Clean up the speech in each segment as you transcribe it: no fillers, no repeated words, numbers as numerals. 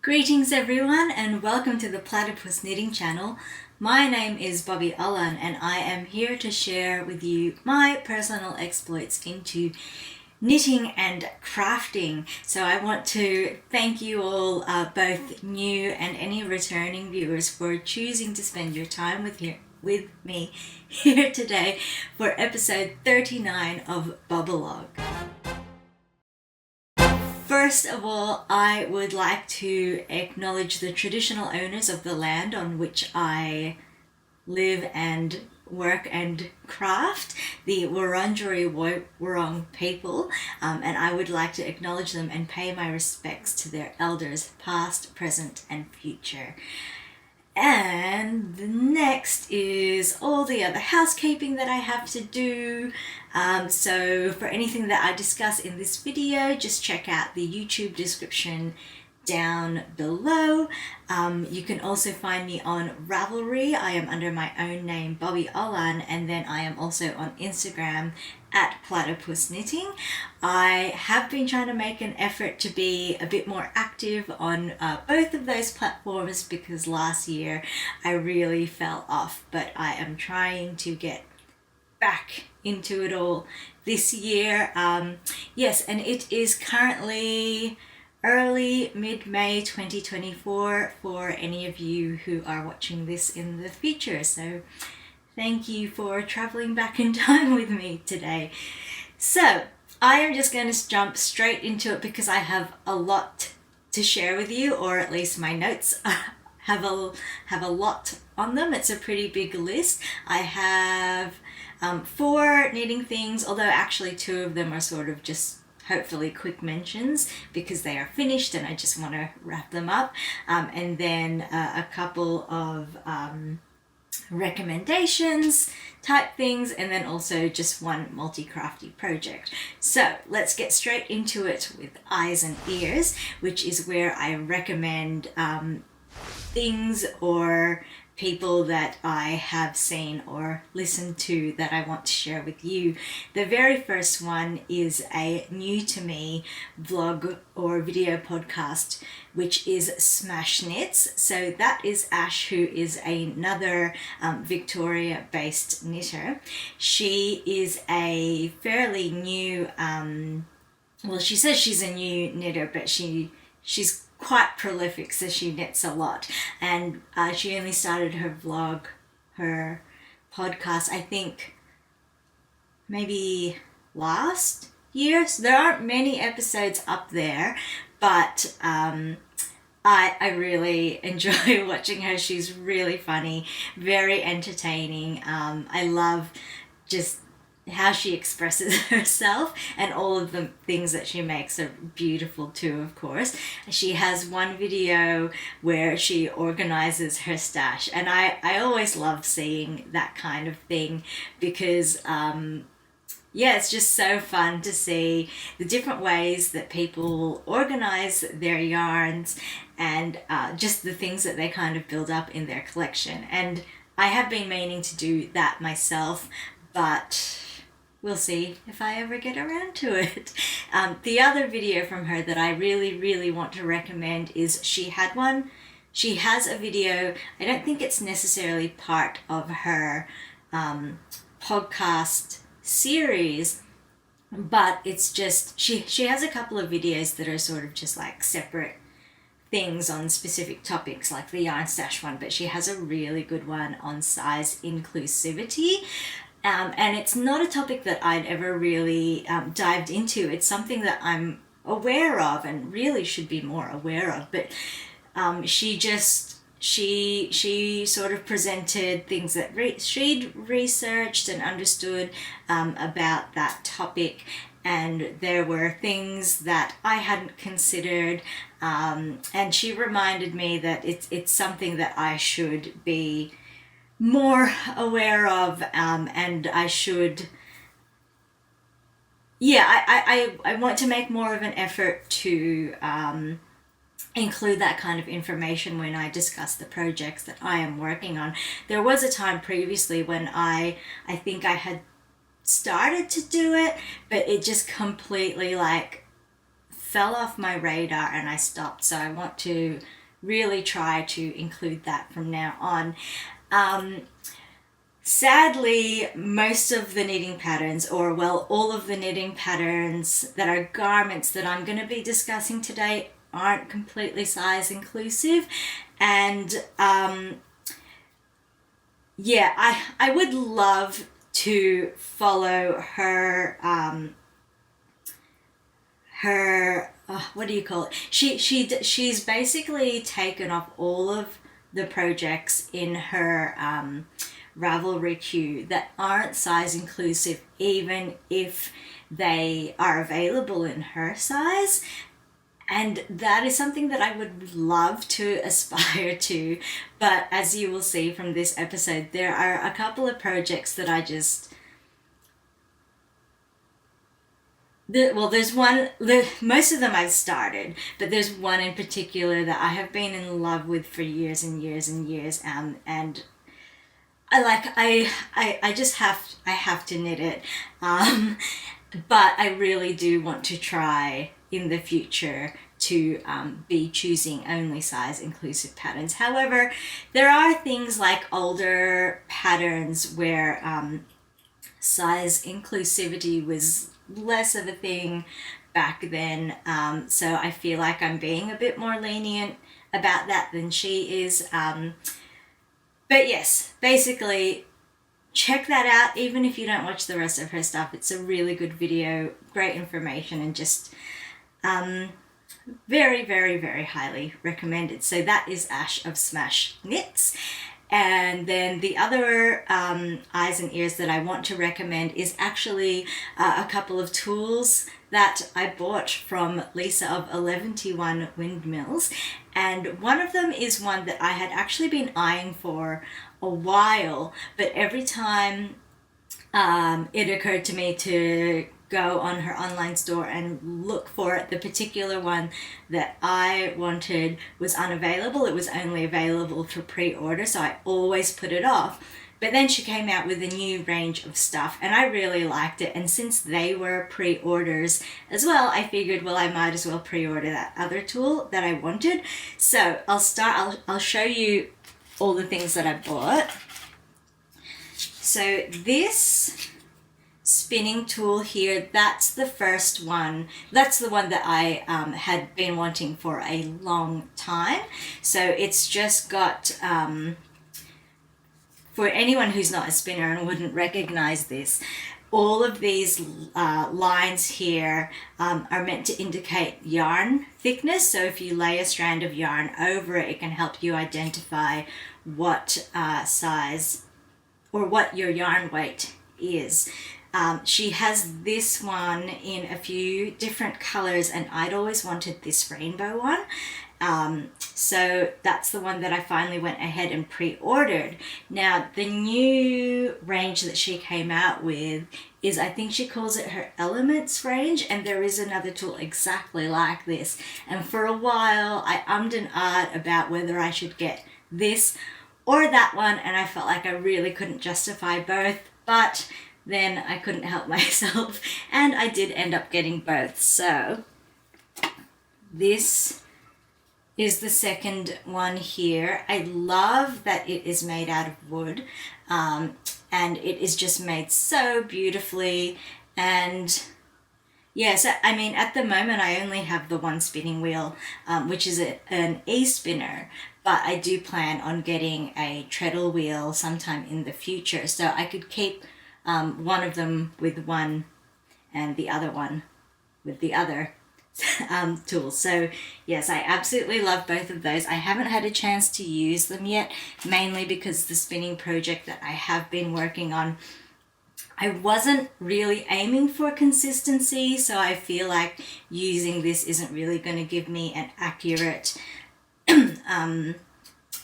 Greetings everyone and welcome to the Platypus Knitting channel. My name is Bobby Allan and I am here to share with you my personal exploits into knitting and crafting. So I want to thank you all, both new and any returning viewers, for choosing to spend your time with me here today for episode 39 of Bobolog. First of all, I would like to acknowledge the traditional owners of the land on which I live and work and craft, the Wurundjeri Wurrung people, and I would like to acknowledge them and pay my respects to their elders, past, present and future. And the next is all the other housekeeping that I have to do. So for anything that I discuss in this video, just check out the YouTube description down below. You can also find me on Ravelry. I am under my own name, Bobby Allan, and then I am also on Instagram at Platypus Knitting. I have been trying to make an effort to be a bit more active on both of those platforms because last year I really fell off, but I am trying to get back into it all this year. Yes, and it is currently early mid-May 2024 for any of you who are watching this in the future. So thank you for traveling back in time with me today. So I am just going to jump straight into it because I have a lot to share with you, or at least my notes have a lot on them. It's a pretty big list. I have 4 knitting things, although actually 2 of them are sort of just hopefully quick mentions because they are finished and I just want to wrap them up, and then a couple of recommendations type things, and then also just one Multicrafty project. So let's get straight into it with eyes and ears, which is where I recommend things or people that I have seen or listened to that I want to share with you. The very first one is a new to me vlog or video podcast, which is Smash Knits. So that is Ash, who is another Victoria-based knitter. She is a fairly new, well, she says she's a new knitter, but she's quite prolific, so she knits a lot, and she only started her podcast, I think maybe last year, so there aren't many episodes up there, but I really enjoy watching her. She's really funny, very entertaining. I love just how she expresses herself, and all of the things that she makes are beautiful too, of course. She has one video where she organizes her stash, and I always love seeing that kind of thing because yeah, it's just so fun to see the different ways that people organize their yarns and just the things that they kind of build up in their collection. And I have been meaning to do that myself, but we'll see if I ever get around to it. The other video from her that I really want to recommend is she has a video. I don't think it's necessarily part of her podcast series, but it's just she has a couple of videos that are sort of just like separate things on specific topics, like the yarn stash one, but she has a really good one on size inclusivity. And it's not a topic that I'd ever really dived into. It's something that I'm aware of and really should be more aware of. But she sort of presented things that she'd researched and understood about that topic. And there were things that I hadn't considered. And she reminded me that it's something that I should be more aware of, and I should, I want to make more of an effort to include that kind of information when I discuss the projects that I am working on. There was a time previously when I think I had started to do it, but it just completely like fell off my radar and I stopped. So I want to really try to include that from now on. Sadly, most of the knitting patterns, or well, all of the knitting patterns that are garments that I'm going to be discussing today aren't completely size inclusive. And yeah, I would love to follow her what do you call it? She's basically taken off all of the projects in her Ravelry queue that aren't size inclusive, even if they are available in her size. And that is something that I would love to aspire to. But as you will see from this episode, there are a couple of projects that I just... there's one, most of them I've started, but there's one in particular that I have been in love with for years and years and years. And I just have to knit it. But I really do want to try in the future to be choosing only size inclusive patterns. However, there are things like older patterns where size inclusivity was less of a thing back then. So I feel like I'm being a bit more lenient about that than she is. But yes, basically, check that out. Even if you don't watch the rest of her stuff, it's a really good video, great information, and just very, very, very highly recommended. So that is Ash of Smash Knits. And then the other eyes and ears that I want to recommend is actually a couple of tools that I bought from Lisa of Eleventyone Windmills. And one of them is one that I had actually been eyeing for a while, but every time it occurred to me to go on her online store and look for it, the particular one that I wanted was unavailable. It was only available for pre-order, so I always put it off. But then she came out with a new range of stuff and I really liked it. And since they were pre-orders as well, I figured, well, I might as well pre-order that other tool that I wanted. So I'll show you all the things that I bought. So this spinning tool here, that's the first one. That's the one that I had been wanting for a long time. So it's just got... for anyone who's not a spinner and wouldn't recognize this, all of these lines here are meant to indicate yarn thickness. So if you lay a strand of yarn over it, it can help you identify what size or what your yarn weight is. She has this one in a few different colors, and I'd always wanted this rainbow one. So that's the one that I finally went ahead and pre-ordered. Now, the new range that she came out with is, I think she calls it her Elements range, and there is another tool exactly like this. And for a while, I ummed and ahed about whether I should get this or that one, and I felt like I really couldn't justify both, but then I couldn't help myself, and I did end up getting both. So this is the second one here. I love that it is made out of wood, and it is just made so beautifully. And yeah, so I mean, at the moment I only have the one spinning wheel, which is an e-spinner, but I do plan on getting a treadle wheel sometime in the future, so I could keep one of them with one and the other one with the other tools. So yes, I absolutely love both of those. I haven't had a chance to use them yet, mainly because the spinning project that I have been working on, I wasn't really aiming for consistency, so I feel like using this isn't really going to give me an accurate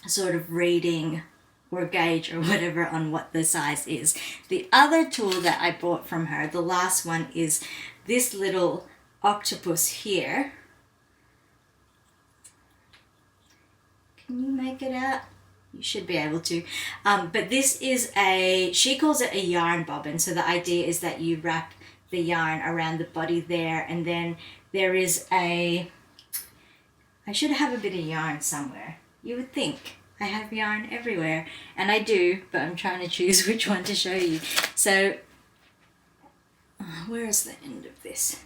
sort of reading or gauge or whatever on what the size is. The other tool that I bought from her, the last one, is this little octopus here. Can you make it out? You should be able to. But this is she calls it a yarn bobbin. So the idea is that you wrap the yarn around the body there, and then there is a I should have a bit of yarn somewhere. You would think. I have yarn everywhere, and I do, but I'm trying to choose which one to show you. So, where is the end of this?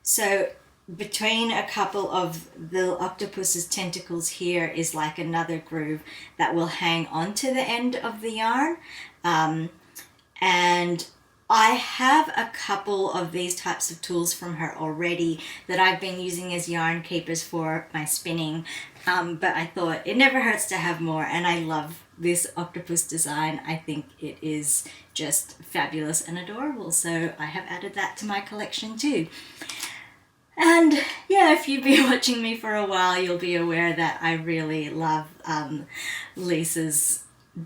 So, between a couple of the octopus's tentacles here is like another groove that will hang onto the end of the yarn. And I have a couple of these types of tools from her already that I've been using as yarn keepers for my spinning, but I thought it never hurts to have more, and I love this octopus design. I think it is just fabulous and adorable, so I have added that to my collection too. And yeah, if you've been watching me for a while, you'll be aware that I really love Lisa's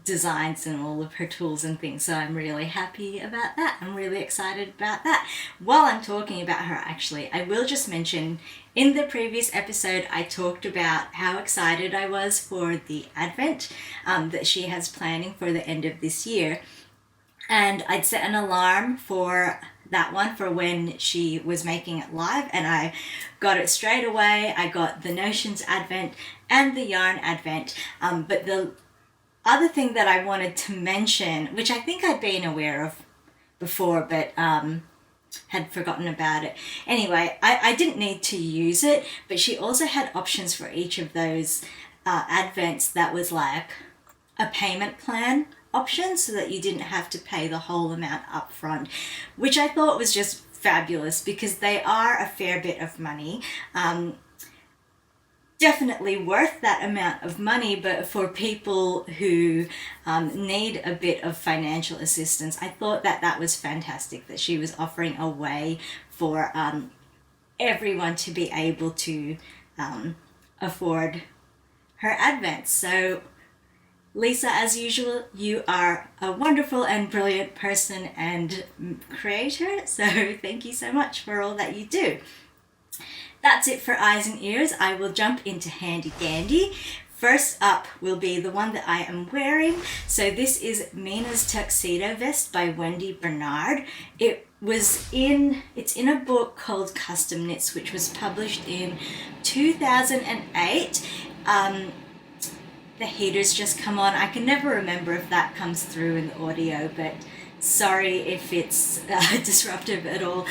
designs and all of her tools and things, so I'm really happy about that. I'm really excited about that. While I'm talking about her, actually, I will just mention, in the previous episode I talked about how excited I was for the advent that she has planning for the end of this year, and I'd set an alarm for that one for when she was making it live, and I got it straight away. I got the Notions Advent and the Yarn Advent, but the other thing that I wanted to mention, which I think I'd been aware of before, but had forgotten about it. Anyway, I didn't need to use it, but she also had options for each of those advents that was like a payment plan option, so that you didn't have to pay the whole amount up front, which I thought was just fabulous because they are a fair bit of money. Definitely worth that amount of money, but for people who need a bit of financial assistance, I thought that that was fantastic that she was offering a way for everyone to be able to afford her advents. So Lisa, as usual, you are a wonderful and brilliant person and creator, so thank you so much for all that you do. That's it for eyes and ears. I will jump into handy dandy. First up will be the one that I am wearing. So this is Mina's Tuxedo Vest by Wendy Bernard. It's in a book called Custom Knits, which was published in 2008. The heater's just come on. I can never remember if that comes through in the audio, but sorry if it's disruptive at all.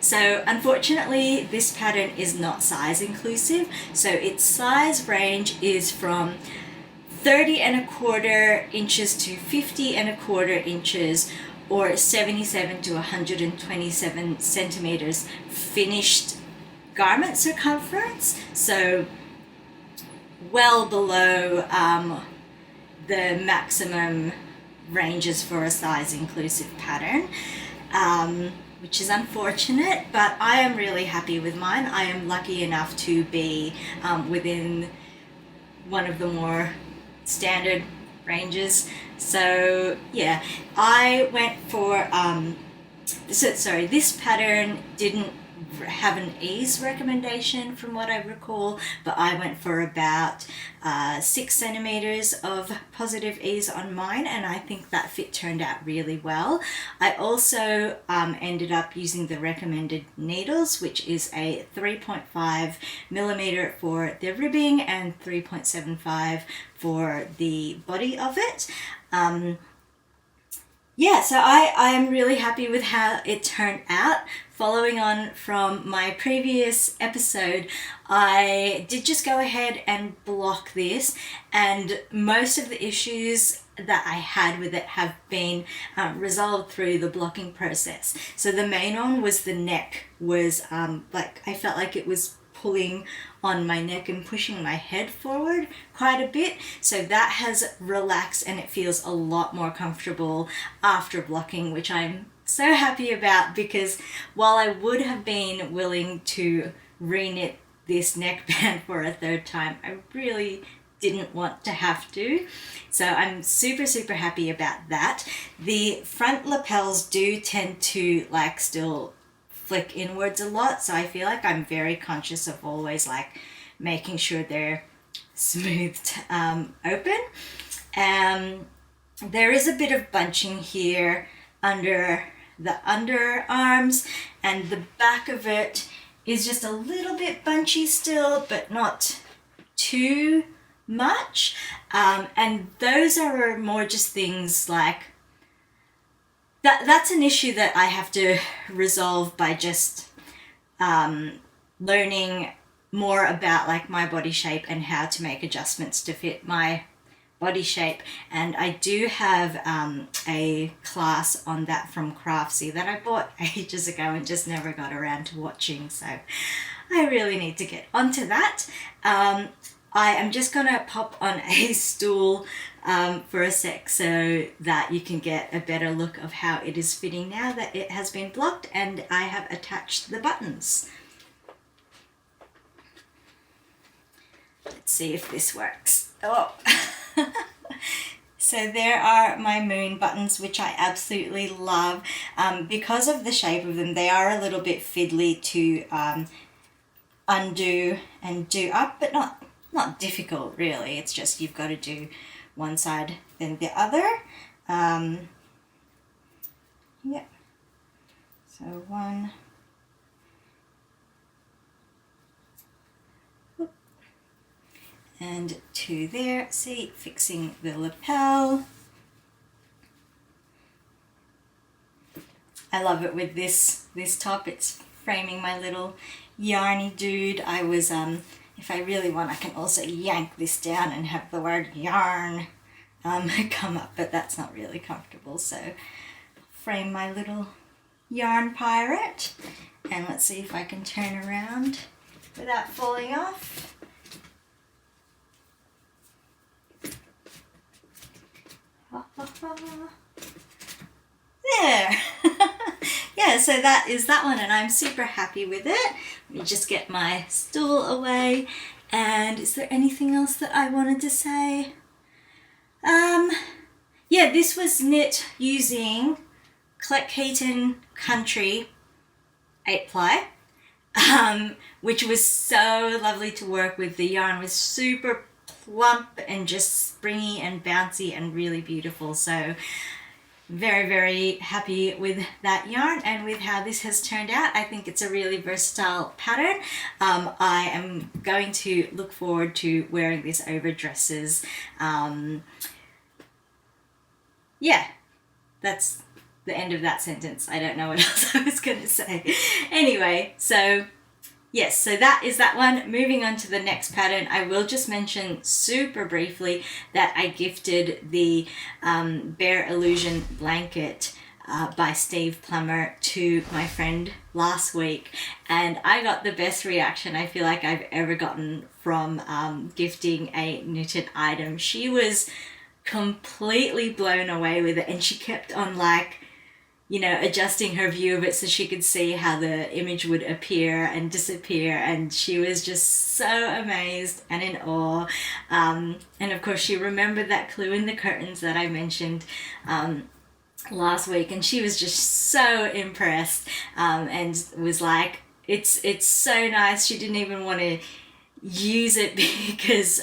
So unfortunately, this pattern is not size inclusive. So its size range is from 30¼ inches to 50¼ inches, or 77 to 127 centimeters finished garment circumference. So well below the maximum ranges for a size inclusive pattern, which is unfortunate, but I am really happy with mine. I am lucky enough to be within one of the more standard ranges. So yeah, I went for this pattern didn't have an ease recommendation from what I recall, but I went for about 6 centimeters of positive ease on mine, and I think that fit turned out really well. I also ended up using the recommended needles, which is a 3.5 millimeter for the ribbing and 3.75 for the body of it. Yeah, so I am really happy with how it turned out. Following on from my previous episode, I did just go ahead and block this, and most of the issues that I had with it have been resolved through the blocking process. So the main one was the neck was I felt like it was pulling on my neck and pushing my head forward quite a bit. So that has relaxed and it feels a lot more comfortable after blocking, which I'm so happy about, because while I would have been willing to re-knit this neckband for a third time, I really didn't want to have to. So I'm super, super happy about that. The front lapels do tend to still flick inwards a lot, so I feel like I'm very conscious of always making sure they're smoothed open. There is a bit of bunching here under the underarms, and the back of it is just a little bit bunchy still, but not too much. And those are more just things like, that's an issue that I have to resolve by just learning more about like my body shape and how to make adjustments to fit my body shape. And I do have a class on that from Craftsy that I bought ages ago and just never got around to watching, so I really need to get onto that. I am just gonna pop on a stool for a sec so that you can get a better look of how it is fitting now that it has been blocked and I have attached the buttons. Let's see if this works. Oh. So there are my moon buttons, which I absolutely love. Because of the shape of them, they are a little bit fiddly to undo and do up, but not difficult really. It's just you've got to do one side then the other. Yep. So one. And two there. See, fixing the lapel. I love it with this top. It's framing my little yarny dude. I was if I really want, I can also yank this down and have the word yarn come up, but that's not really comfortable. So frame my little yarn pirate, and let's see if I can turn around without falling off. There. Yeah, so that is that one, and I'm super happy with it. Let me just get my stool away. And is there anything else that I wanted to say? Yeah, this was knit using Cleckheaton Country 8-ply, which was so lovely to work with. The yarn was super plump and just springy and bouncy and really beautiful. So very, very happy with that yarn and with how this has turned out. I think it's a really versatile pattern. I am going to look forward to wearing this over dresses. Yeah, that's the end of that sentence. I don't know what else I was going to say. Anyway, so yes, so that is that one. Moving on to the next pattern, I will just mention super briefly that I gifted the Bear Illusion blanket by Steve Plummer to my friend last week, and I got the best reaction I feel like I've ever gotten from gifting a knitted item. She was completely blown away with it, and she kept on like, you know, adjusting her view of it so she could see how the image would appear and disappear, and she was just so amazed and in awe. And of course she remembered that clue in the curtains that I mentioned last week, and she was just so impressed and was like, it's so nice. She didn't even want to use it because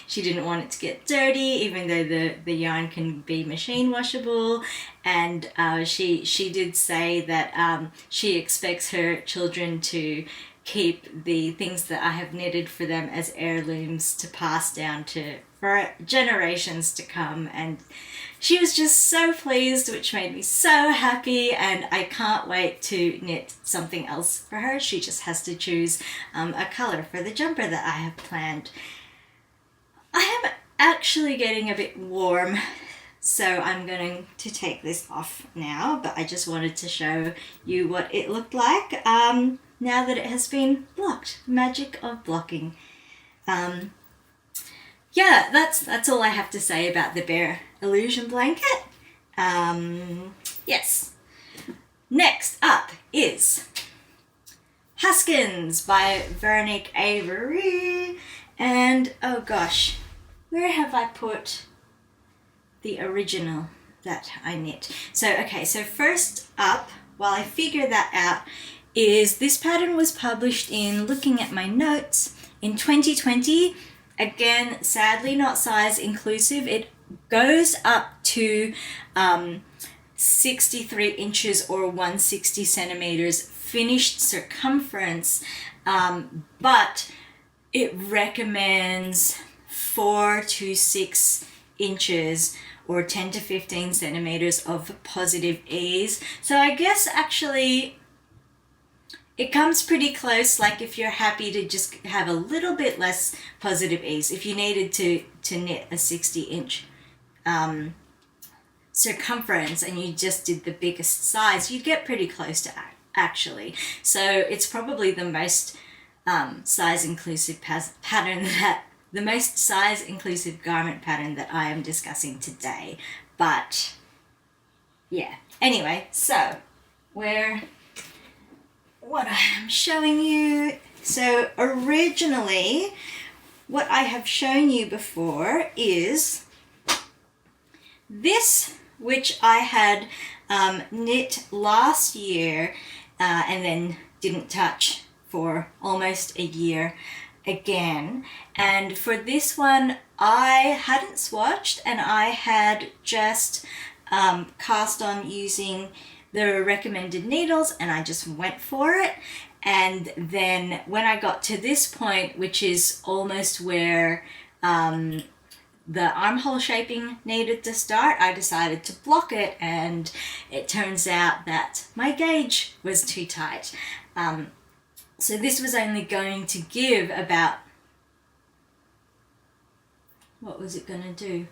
she didn't want it to get dirty, even though the yarn can be machine washable. And she did say that she expects her children to keep the things that I have knitted for them as heirlooms to pass down for generations to come. And she was just so pleased, which made me so happy, and I can't wait to knit something else for her. She just has to choose a colour for the jumper that I have planned. I am actually getting a bit warm, so I'm going to take this off now, but I just wanted to show you what it looked like now that it has been blocked. Magic of blocking. Yeah, that's all I have to say about the Bear Illusion blanket. Yes. Next up is Haskins by Veronica Avery. And oh gosh, where have I put the original that I knit? So okay, so first up, while I figure that out, is this pattern was published in, looking at my notes, in 2020. Again, sadly not size inclusive. It goes up to 63 inches or 160 centimeters finished circumference, but it recommends 4 to 6 inches or 10 to 15 centimeters of positive ease. So I guess actually it comes pretty close. Like if you're happy to just have a little bit less positive ease, if you needed to knit a 60-inch circumference and you just did the biggest size, you'd get pretty close to actually. So it's probably the most size inclusive pattern that the most size inclusive garment pattern that I am discussing today. But yeah, anyway, so what I am showing you. So originally, what I have shown you before is this, which I had knit last year and then didn't touch for almost a year again. And for this one, I hadn't swatched and I had just cast on using the recommended needles and I just went for it. And then when I got to this point, which is almost where the armhole shaping needed to start, I decided to block it, and it turns out that my gauge was too tight. So this was only going to give about, what was it going to do?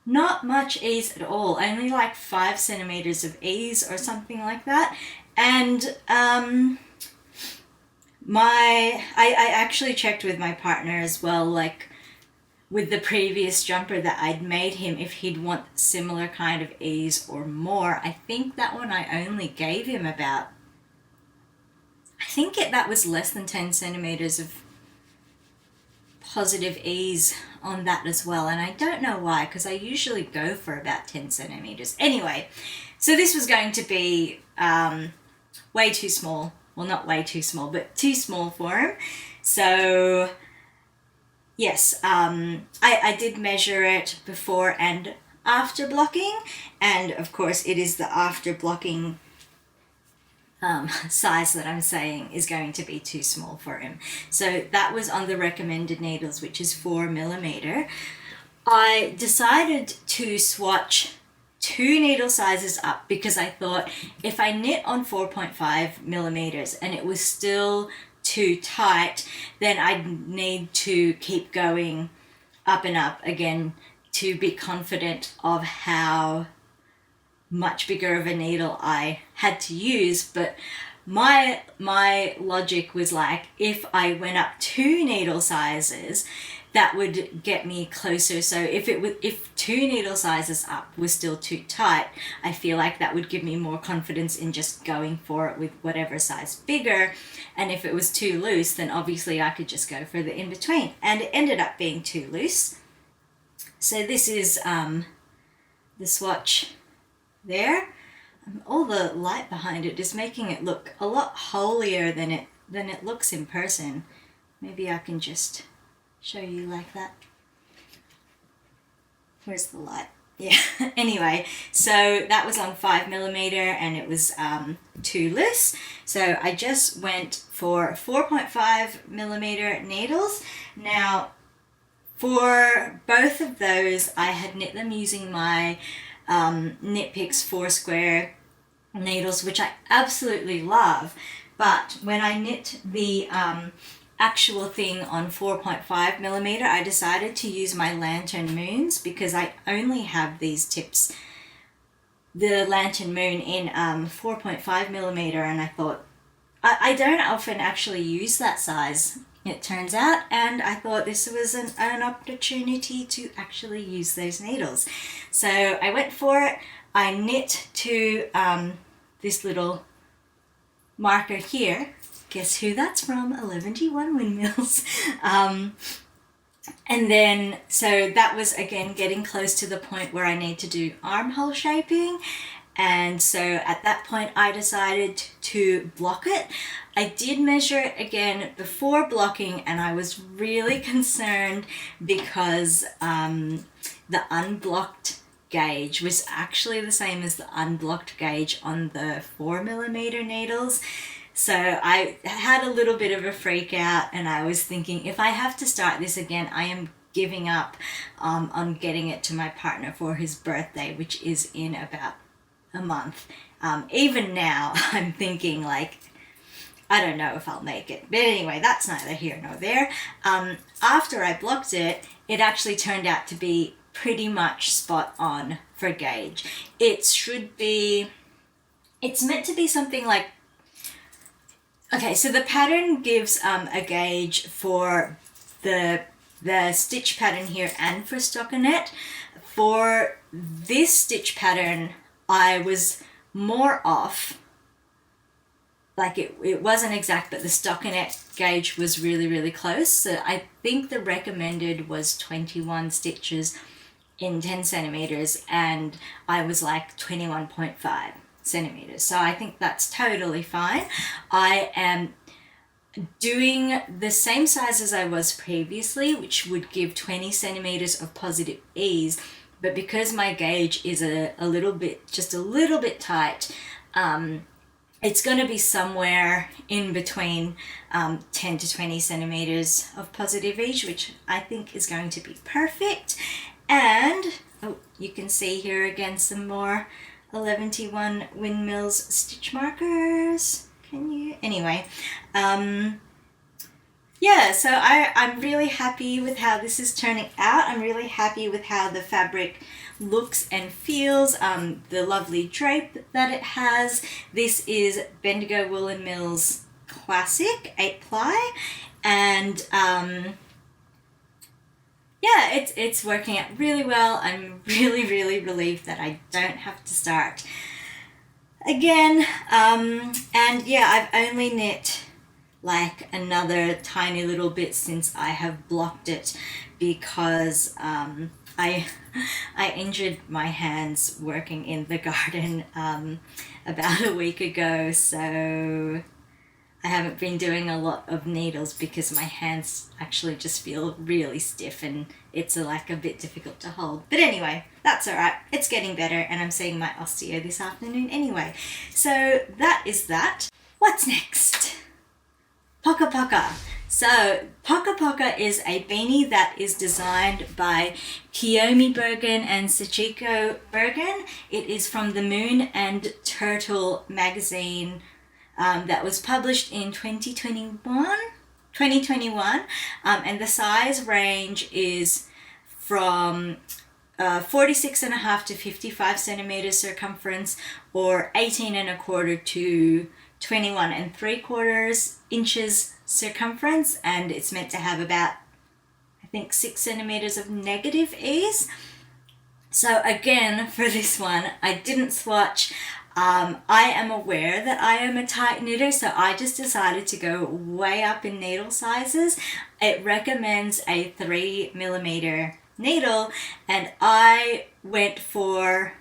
Not much ease at all, only like 5 centimeters of ease or something like that. And I actually checked with my partner as well, like with the previous jumper that I'd made him, if he'd want similar kind of ease or more. I think that one I only gave him about, that was less than 10 centimeters of positive ease on that as well, and I don't know why, because I usually go for about 10 centimeters. Anyway, so this was going to be way too small. Well, not way too small, but too small for him. So yes, I did measure it before and after blocking, and of course it is the after blocking size that I'm saying is going to be too small for him. So that was on the recommended needles, which is 4 millimeter. I decided to swatch 2 needle sizes up because I thought if I knit on 4.5 millimeters and it was still too tight, then I'd need to keep going up and up again to be confident of how much bigger of a needle I had to use. But my logic was like, if I went up 2 needle sizes, that would get me closer. So if 2 needle sizes up was still too tight, I feel like that would give me more confidence in just going for it with whatever size bigger. And if it was too loose, then obviously I could just go for the in-between. And it ended up being too loose. So this is the swatch there. All the light behind it is making it look a lot holier than it looks in person. Maybe I can just show you like that. Where's the light? Yeah. Anyway, so that was on 5 millimeter and it was too loose. So I just went for 4.5 millimeter needles. Now, for both of those, I had knit them using my Knit Picks 4 square needles, which I absolutely love. But when I knit the actual thing on 4.5 millimeter, I decided to use my Lantern Moons because I only have these tips, the Lantern Moon, in 4.5 millimeter, and I thought I don't often actually use that size, it turns out, and I thought this was an opportunity to actually use those needles. So I went for it. I knit to this little marker here. Guess who that's from? 11T1 Windmills. And then, so that was again getting close to the point where I need to do armhole shaping. And so at that point I decided to block it. I did measure it again before blocking, and I was really concerned because the unblocked gauge was actually the same as the unblocked gauge on the 4 millimeter needles. So I had a little bit of a freak out, and I was thinking, if I have to start this again, I am giving up on getting it to my partner for his birthday, which is in about a month. Even now, I'm thinking like, I don't know if I'll make it. But anyway, that's neither here nor there. After I blocked it, it actually turned out to be pretty much spot on for gauge. It should be, it's meant to be something like, okay, so the pattern gives a gauge for the stitch pattern here and for stockinette. For this stitch pattern, I was more off. Like it wasn't exact, but the stockinette gauge was really, really close. So I think the recommended was 21 stitches in 10 centimeters, and I was like 21.5 centimeters. So I think that's totally fine. I am doing the same size as I was previously, which would give 20 centimeters of positive ease, but because my gauge is a little bit tight, it's going to be somewhere in between 10 to 20 centimeters of positive ease, which I think is going to be perfect. And oh, you can see here again some more Eleventyone Windmills stitch markers. Can you? Anyway, yeah, so I'm really happy with how this is turning out. I'm really happy with how the fabric looks and feels, the lovely drape that it has. This is Bendigo Woolen Mills Classic 8-ply, and yeah, it's working out really well. I'm really, really relieved that I don't have to start again. And yeah, I've only knit like another tiny little bit since I have blocked it, because I injured my hands working in the garden about a week ago, so I haven't been doing a lot of needles because my hands actually just feel really stiff and it's like a bit difficult to hold. But anyway, that's alright. It's getting better, and I'm seeing my osteo this afternoon anyway. So that is that. What's next? PokaPoka. So PokaPoka is a beanie that is designed by Kiyomi Burgin and Sachiko Burgin. It is from the Moon and Turtle magazine that was published in 2021, and the size range is from 46.5 to 55 centimeters circumference, or 18.25 to 21.75 inches circumference, and it's meant to have about, I think, 6 centimeters of negative ease. So again, for this one, I didn't swatch. I am aware that I am a tight knitter, so I just decided to go way up in needle sizes. It recommends a 3mm needle, and I went for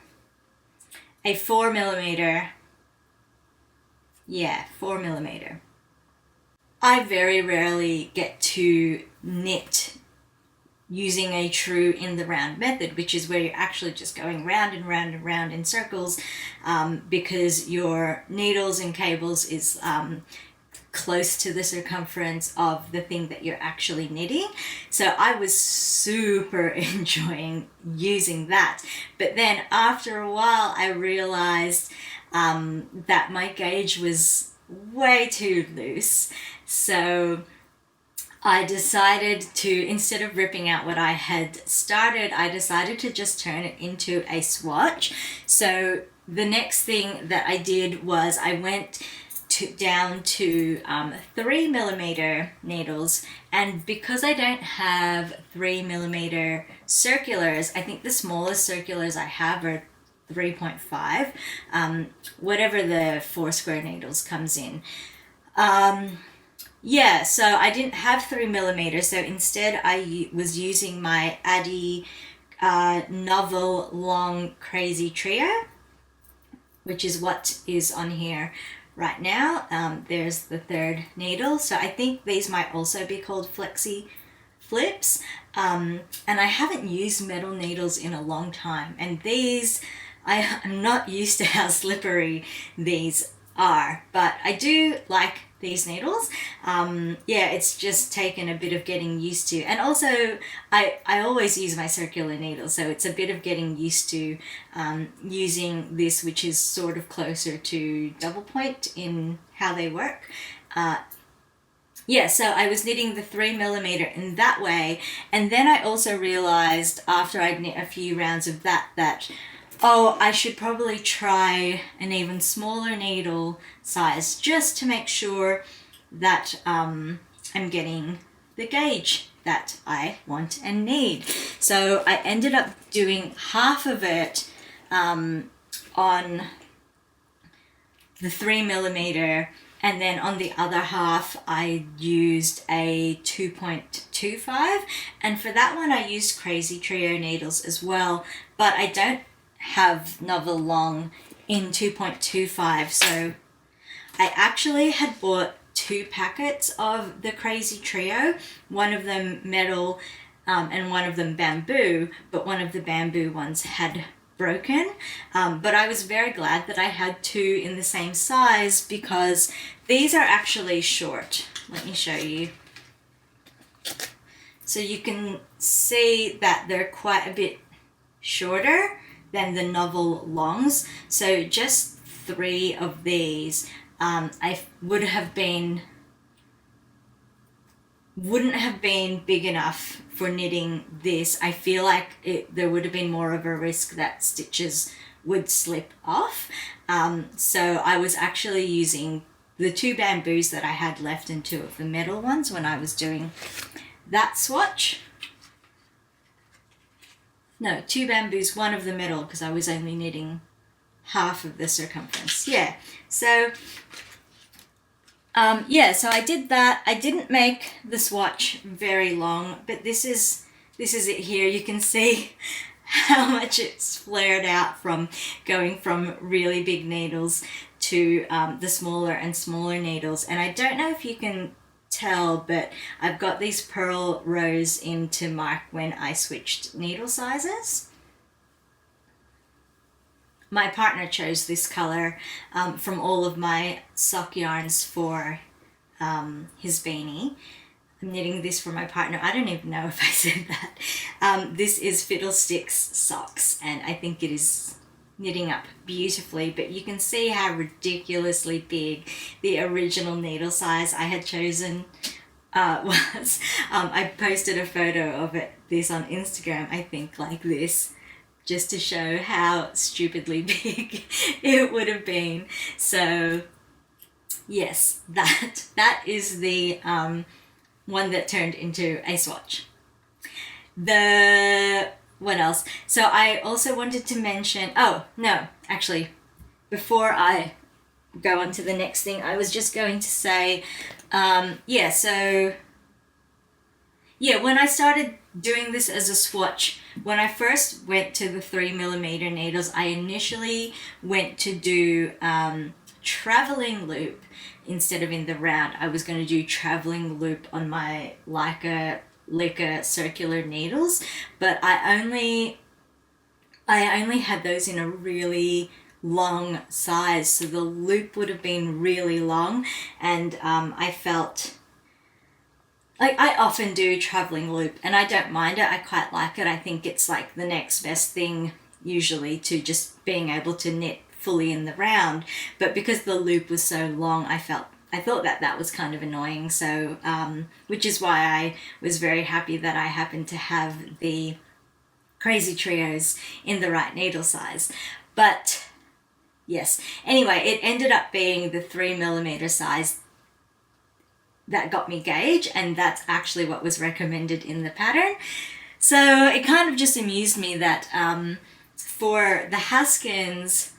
a 4mm. Yeah, 4mm. I very rarely get to knit using a true in the round method, which is where you're actually just going round and round and round in circles, because your needles and cables is close to the circumference of the thing that you're actually knitting. So I was super enjoying using that. But then after a while, I realized that my gauge was way too loose. So I decided to, instead of ripping out what I had started, I decided to just turn it into a swatch. So the next thing that I did was I went down to 3mm needles, and because I don't have 3mm circulars, I think the smallest circulars I have are 3.5, whatever the 4 square needles comes in. Yeah, so I didn't have 3mm, so instead I was using my Addy Novel Long Crazy Trio, which is what is on here right now. There's the 3rd needle, so I think these might also be called flexi flips, and I haven't used metal needles in a long time, and these, I'm not used to how slippery these are, but I do like these needles. Yeah, it's just taken a bit of getting used to, and also I always use my circular needle, so it's a bit of getting used to using this, which is sort of closer to double point in how they work. Yeah, so I was knitting the 3mm in that way, and then I also realized after I'd knit a few rounds of that oh, I should probably try an even smaller needle size just to make sure that I'm getting the gauge that I want and need. So I ended up doing half of it on the 3mm, and then on the other half I used a 2.25, and for that one I used Crazy Trio needles as well, but I don't have novel long in 2.25, so I actually had bought 2 packets of the Crazy Trio, one of them metal and one of them bamboo, but one of the bamboo ones had broken, but I was very glad that I had 2 in the same size because these are actually short. Let me show you. So you can see that they're quite a bit shorter than the novel longs, so just 3 of these I wouldn't have been big enough for knitting this. I feel like there would have been more of a risk that stitches would slip off, so I was actually using the 2 bamboos that I had left and 2 of the metal ones when I was doing that swatch. No, 2 bamboos, 1 of the metal, because I was only knitting half of the circumference. Yeah, so yeah, so I did that. I didn't make the swatch very long, but this is it here. You can see how much it's flared out from going from really big needles to the smaller and smaller needles. And I don't know if you can tell, but I've got these pearl rows in to mark when I switched needle sizes. My partner chose this color from all of my sock yarns for his beanie. I'm knitting this for my partner. I don't even know if I said that. This is Fiddlesticks Socks, and I think it is knitting up beautifully, but you can see how ridiculously big the original needle size I had chosen was. I posted a photo of this on Instagram, I think, like this, just to show how stupidly big it would have been. So yes, that is the one that turned into a swatch. What else? So I also wanted to mention, oh no, actually, before I go on to the next thing, I was just going to say, when I started doing this as a swatch, when I first went to the 3mm needles, I initially went to do traveling loop instead of in the round. I was going to do traveling loop on my Leica circular needles, but I only had those in a really long size, so the loop would have been really long, and I felt like I often do traveling loop and I don't mind it. I quite like it. I think it's like the next best thing usually to just being able to knit fully in the round, but because the loop was so long, I thought that was kind of annoying, so which is why I was very happy that I happened to have the Crazy Trios in the right needle size. But yes, anyway, it ended up being the 3mm size that got me gauge, and that's actually what was recommended in the pattern. So it kind of just amused me that for the Haskins,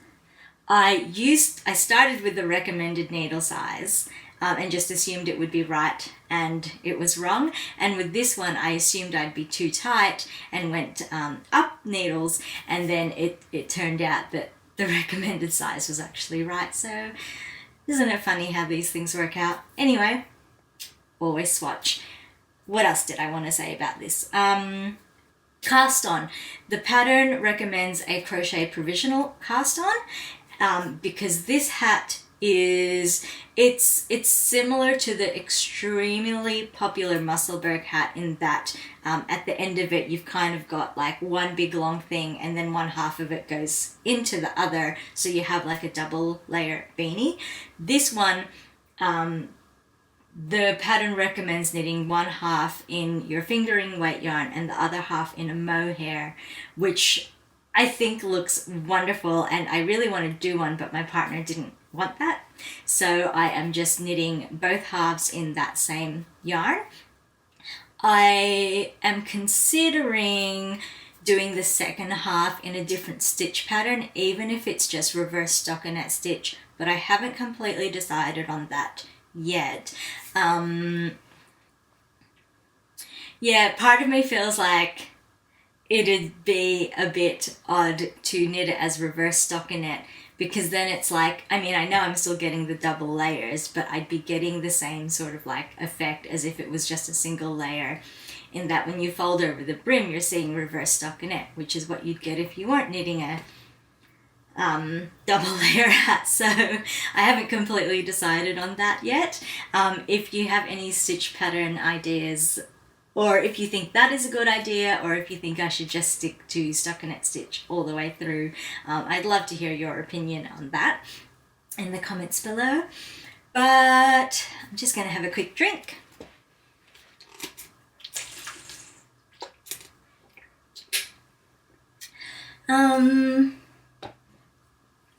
I started with the recommended needle size and just assumed it would be right, and it was wrong. And with this one, I assumed I'd be too tight and went up needles, and then it turned out that the recommended size was actually right. So isn't it funny how these things work out? Anyway, always swatch. What else did I want to say about this? Cast on. The pattern recommends a crochet provisional cast on, because this hat is it's similar to the extremely popular Musselburgh hat in that at the end of it you've kind of got like one big long thing and then one half of it goes into the other, so you have like a double layer beanie. This one, the pattern recommends knitting one half in your fingering weight yarn and the other half in a mohair, which I think looks wonderful, and I really want to do one, but my partner didn't want that. So I am just knitting both halves in that same yarn. I am considering doing the second half in a different stitch pattern, even if it's just reverse stockinette stitch, but I haven't completely decided on that yet. Yeah, part of me feels like it'd be a bit odd to knit it as reverse stockinette, because then it's like, I mean, I know I'm still getting the double layers, but I'd be getting the same sort of like effect as if it was just a single layer, in that when you fold over the brim, you're seeing reverse stockinette, which is what you'd get if you weren't knitting a double layer hat. So I haven't completely decided on that yet. If you have any stitch pattern ideas, or if you think that is a good idea, or if you think I should just stick to stockinette stitch all the way through, I'd love to hear your opinion on that in the comments below. But I'm just going to have a quick drink.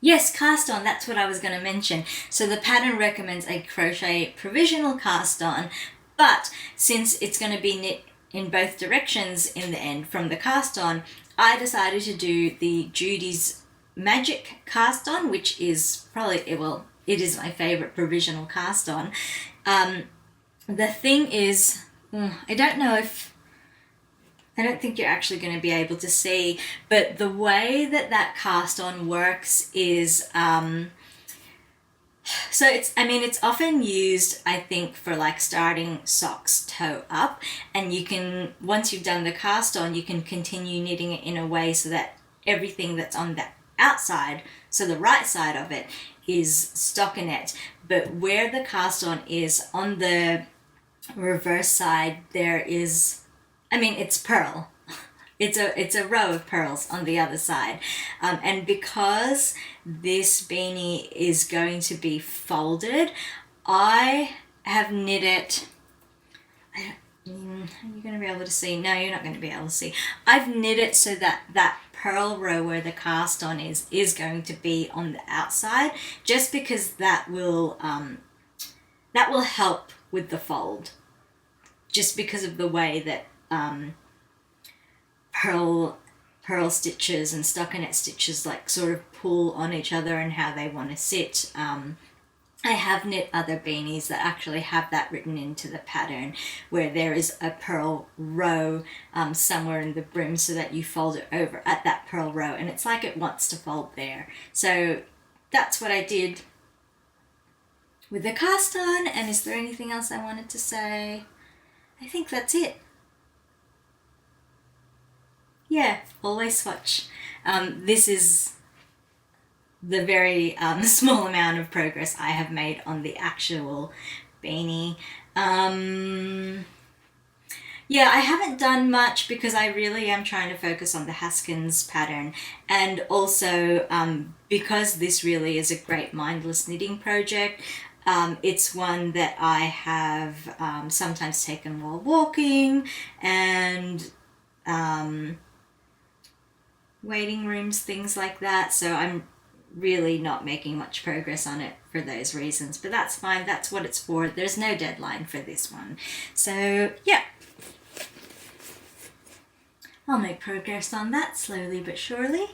Yes, cast on, that's what I was going to mention. So the pattern recommends a crochet provisional cast on, but since it's going to be knit in both directions in the end from the cast on, I decided to do the Judy's Magic cast on, which is probably, well, it is my favorite provisional cast on. The thing is, I don't think you're actually going to be able to see, but the way that cast on works is, so it's often used, I think, for like starting socks toe up, and you can, once you've done the cast on, you can continue knitting it in a way so that everything that's on the outside, so the right side of it, is stockinette, but where the cast on is on the reverse side, there is, it's purl. It's a row of pearls on the other side. And because this beanie is going to be folded, I have knit it, are you going to be able to see? No, you're not going to be able to see. I've knit it so that that pearl row where the cast on is going to be on the outside, just because that will help with the fold, just because of the way that pearl stitches and stockinette stitches like sort of pull on each other and how they want to sit. I have knit other beanies that actually have that written into the pattern, where there is a pearl row somewhere in the brim so that you fold it over at that pearl row, and it's like it wants to fold there. So that's what I did with the cast on. And is there anything else I wanted to say? I think that's it. Yeah, always swatch. This is the very small amount of progress I have made on the actual beanie. Yeah, I haven't done much because I really am trying to focus on the Haskins pattern, and also because this really is a great mindless knitting project. It's one that I have sometimes taken while walking, and waiting rooms, things like that. So I'm really not making much progress on it for those reasons, but that's fine. That's what it's for. There's no deadline for this one. So yeah, I'll make progress on that slowly but surely.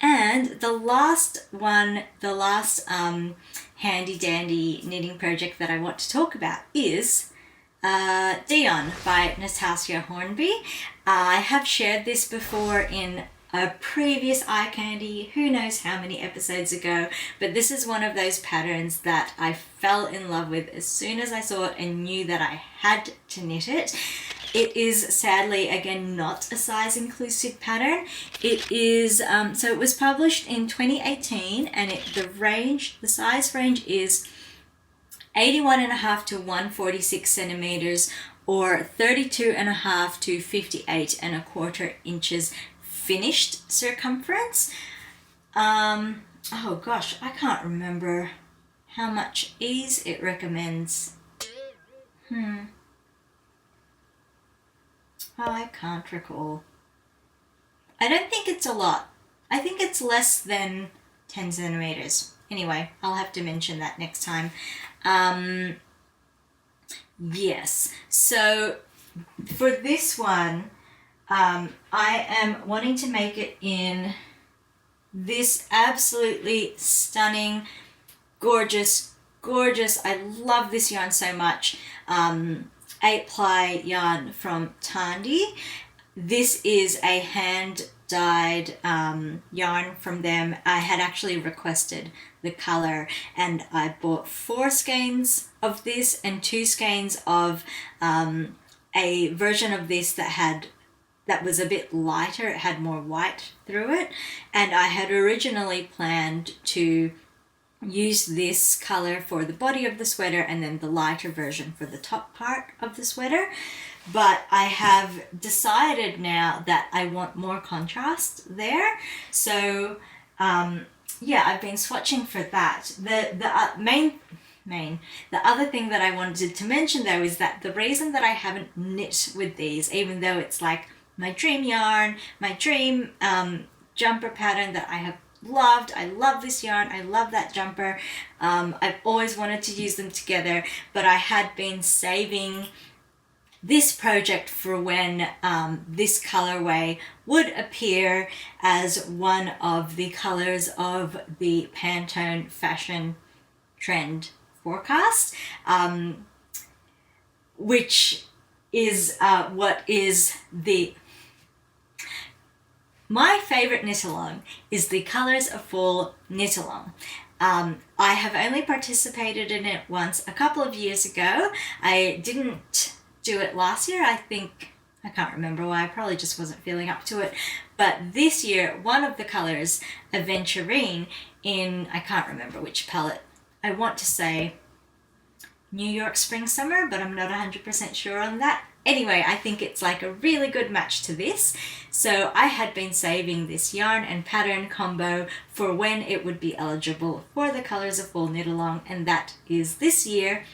And the last one, the last handy dandy knitting project that I want to talk about is Dione by Natasja Hornby. I have shared this before in a previous eye candy, who knows how many episodes ago, but this is one of those patterns that I fell in love with as soon as I saw it and knew that I had to knit it. It is sadly, again, not a size inclusive pattern. It is, so it was published in 2018, and the size range is 81.5 to 146 centimeters, or 32.5 to 58.25 inches finished circumference. Oh gosh, I can't remember how much ease it recommends. Oh, I can't recall. I don't think it's a lot. I think it's less than 10 centimeters. Anyway, I'll have to mention that next time. Yes, so for this one, I am wanting to make it in this absolutely stunning, gorgeous, I love this yarn so much, 8-ply yarn from Tandy. This is a hand-dyed yarn from them. I had actually requested the color, and I bought 4 skeins of this and 2 skeins of a version of this that was a bit lighter. It had more white through it, and I had originally planned to use this color for the body of the sweater and then the lighter version for the top part of the sweater. But I have decided now that I want more contrast there. So yeah, I've been swatching for that. The other thing that I wanted to mention though is that the reason that I haven't knit with these, even though it's like my dream yarn, my dream jumper pattern that I have loved. I love this yarn. I love that jumper. I've always wanted to use them together, but I had been saving this project for when this colorway would appear as one of the colors of the Pantone fashion trend forecast, which is what is my favorite knit along is the Colors of Fall knit along. I have only participated in it once a couple of years ago. I didn't do it last year. I can't remember why. I probably just wasn't feeling up to it. But this year, one of the colors, Aventurine, in, I can't remember which palette. I want to say New York Spring Summer, but I'm not 100% sure on that. Anyway, I think it's like a really good match to this. So I had been saving this yarn and pattern combo for when it would be eligible for the Colors of Fall knit along, and that is this year.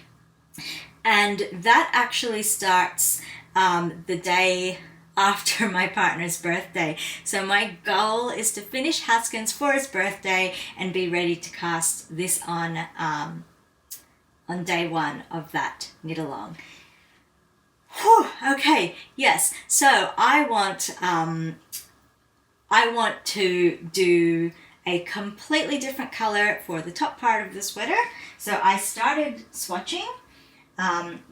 And that actually starts the day after my partner's birthday. So my goal is to finish Haskins for his birthday and be ready to cast this on day 1 of that knit along. Whew, okay, yes. So I want to do a completely different color for the top part of the sweater. So I started swatching.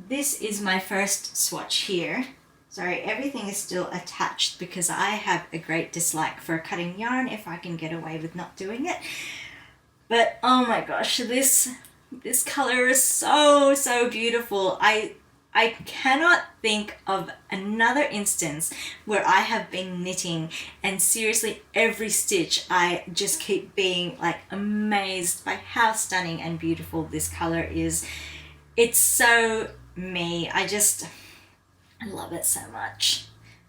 This is my first swatch here. Sorry, everything is still attached because I have a great dislike for cutting yarn if I can get away with not doing it. But oh my gosh, this color is so beautiful. I cannot think of another instance where I have been knitting and seriously every stitch I just keep being like amazed by how stunning and beautiful this color is. It's so me. I love it so much.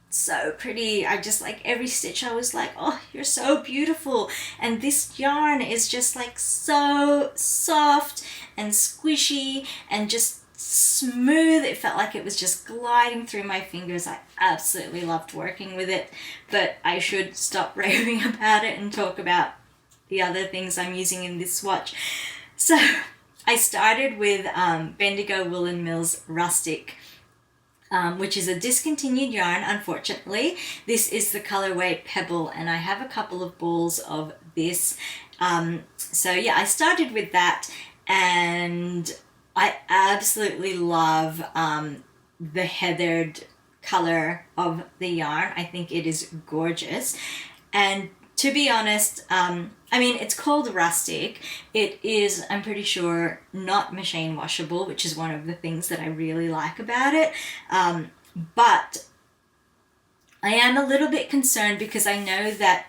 It's so pretty. I just like every stitch I was like, oh, you're so beautiful. And this yarn is just like so soft and squishy and just smooth. It felt like it was just gliding through my fingers. I absolutely loved working with it, but I should stop raving about it and talk about the other things I'm using in this swatch. So I started with Bendigo Woolen Mills Rustic, which is a discontinued yarn, unfortunately. This is the colorway Pebble, and I have a couple of balls of this. So yeah, I started with that, and I absolutely love the heathered color of the yarn. I think it is gorgeous. And to be honest, I mean, it's called rustic. It is, I'm pretty sure, not machine washable, which is one of the things that I really like about it. But I am a little bit concerned because I know that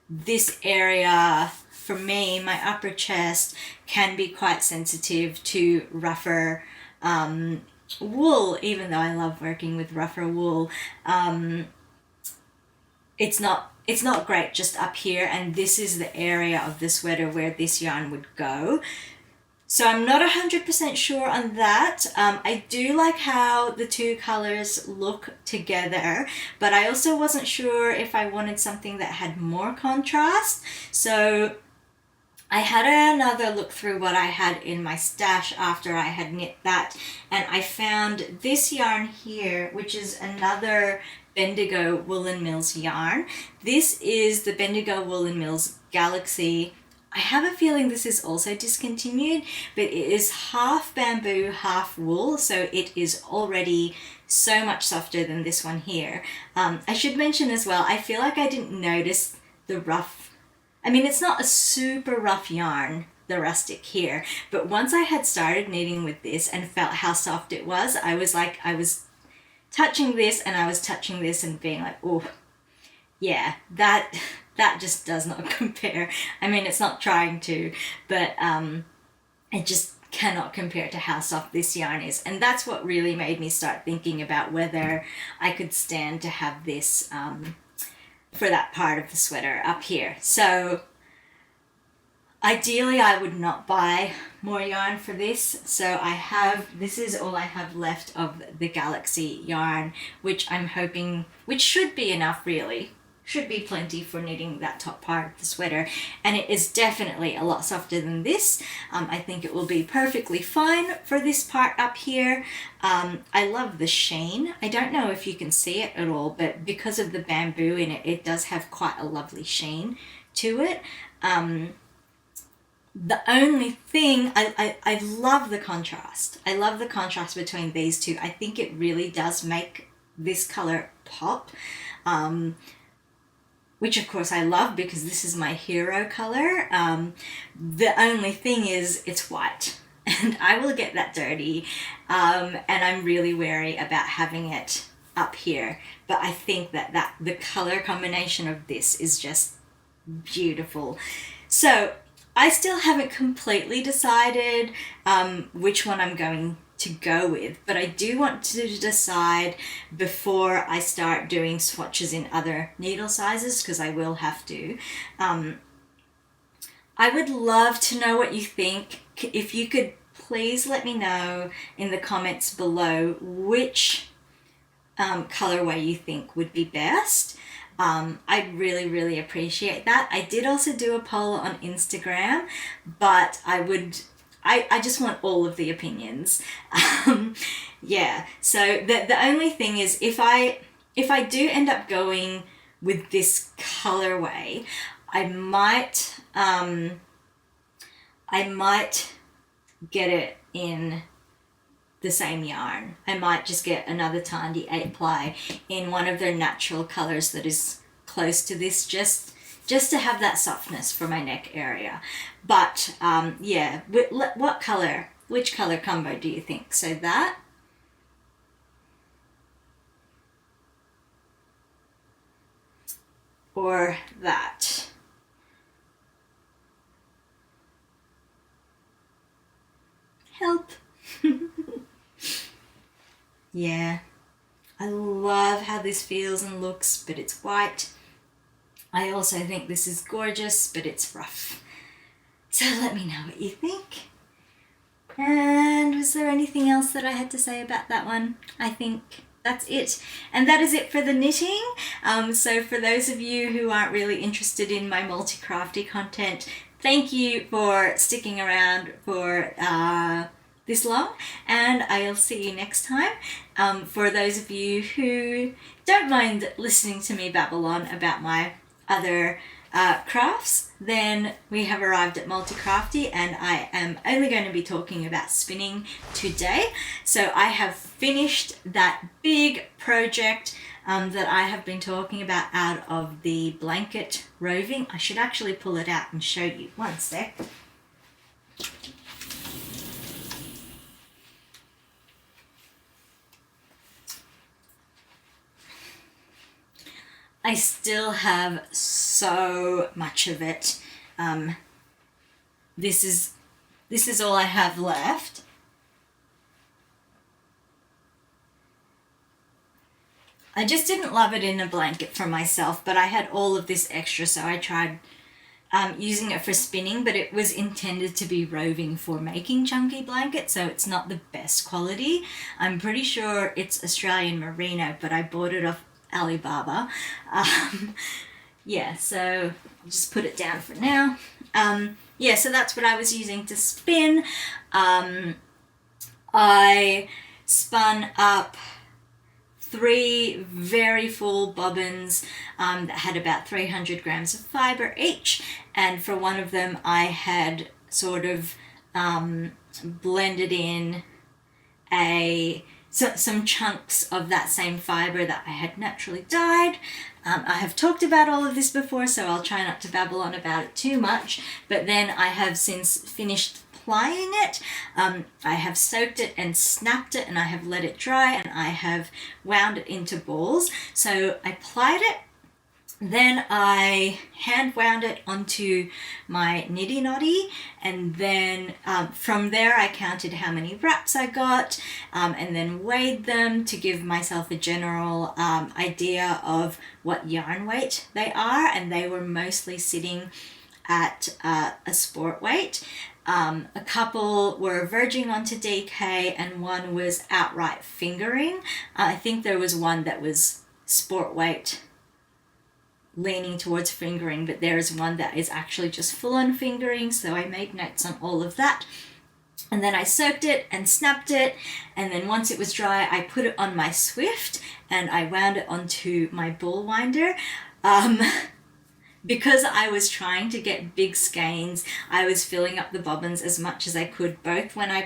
this area, for me, my upper chest, can be quite sensitive to rougher wool, even though I love working with rougher wool. It's not great just up here, and this is the area of the sweater where this yarn would go. So I'm not 100% sure on that. I do like how the two colors look together, but I also wasn't sure if I wanted something that had more contrast. So I had another look through what I had in my stash after I had knit that, and I found this yarn here, which is another Bendigo Woolen Mills yarn. This is the Bendigo Woolen Mills Galaxy. I have a feeling this is also discontinued, but it is half bamboo, half wool, so it is already so much softer than this one here. I should mention as well, I feel like I didn't notice the rough, I mean, it's not a super rough yarn, the rustic here, but once I had started knitting with this and felt how soft it was, I was touching this and I was touching this and being like, oh, yeah, that just does not compare. I mean, it's not trying to, but it just cannot compare to how soft this yarn is. And that's what really made me start thinking about whether I could stand to have this for that part of the sweater up here. So ideally I would not buy more yarn for this. So this is all I have left of the Galaxy yarn, which I'm hoping, which should be enough really. Should be plenty for knitting that top part of the sweater, and it is definitely a lot softer than this. I think it will be perfectly fine for this part up here. I love the sheen. I don't know if you can see it at all, but because of the bamboo in it, it does have quite a lovely sheen to it. The only thing, I love the contrast. I love the contrast between these two. I think it really does make this color pop. Which of course I love because this is my hero color. The only thing is it's white and I will get that dirty, and I'm really wary about having it up here. But I think that the color combination of this is just beautiful. So I still haven't completely decided which one I'm going to go with, but I do want to decide before I start doing swatches in other needle sizes, because I will have to. I would love to know what you think. If you could please let me know in the comments below which colorway you think would be best. I'd really appreciate that. I did also do a poll on Instagram, but I just want all of the opinions. Yeah, so the only thing is if I do end up going with this colorway, I might get it in the same yarn. I might just get another Tandy 8 ply in one of their natural colors that is close to this, just to have that softness for my neck area. But yeah, what color, which color combo do you think? So that, or that? Help. Yeah, I love how this feels and looks, but it's white. I also think this is gorgeous, but it's rough. So let me know what you think. And was there anything else that I had to say about that one? I think that's it. And that is it for the knitting. So for those of you who aren't really interested in my Multicrafty content, thank you for sticking around for this long, and I'll see you next time. For those of you who don't mind listening to me babble on about my other crafts, then we have arrived at Multicrafty, and I am only going to be talking about spinning today. So I have finished that big project that I have been talking about out of the blanket roving. I should actually pull it out and show you. One sec. I still have so much of it. This is all I have left. I just didn't love it in a blanket for myself, but I had all of this extra, so I tried using it for spinning, but it was intended to be roving for making chunky blankets, so it's not the best quality. I'm pretty sure it's Australian merino, but I bought it off Alibaba. Yeah, so I'll just put it down for now. Yeah, so that's what I was using to spin. I spun up 3 very full bobbins that had about 300 grams of fiber each, and for one of them I had sort of blended in some chunks of that same fiber that I had naturally dyed. I have talked about all of this before, so I'll try not to babble on about it too much, but then I have since finished applying it. I have soaked it and snapped it, and I have let it dry, and I have wound it into balls. So I plied it, then I hand wound it onto my niddy noddy, and then from there I counted how many wraps I got, and then weighed them to give myself a general idea of what yarn weight they are, and they were mostly sitting at a sport weight. A couple were verging onto DK, and one was outright fingering. I think there was one that was sport weight leaning towards fingering, but there is one that is actually just full-on fingering, so I made notes on all of that. And then I soaked it and snapped it, and then once it was dry I put it on my Swift and I wound it onto my ball winder. Because I was trying to get big skeins, I was filling up the bobbins as much as I could, both when I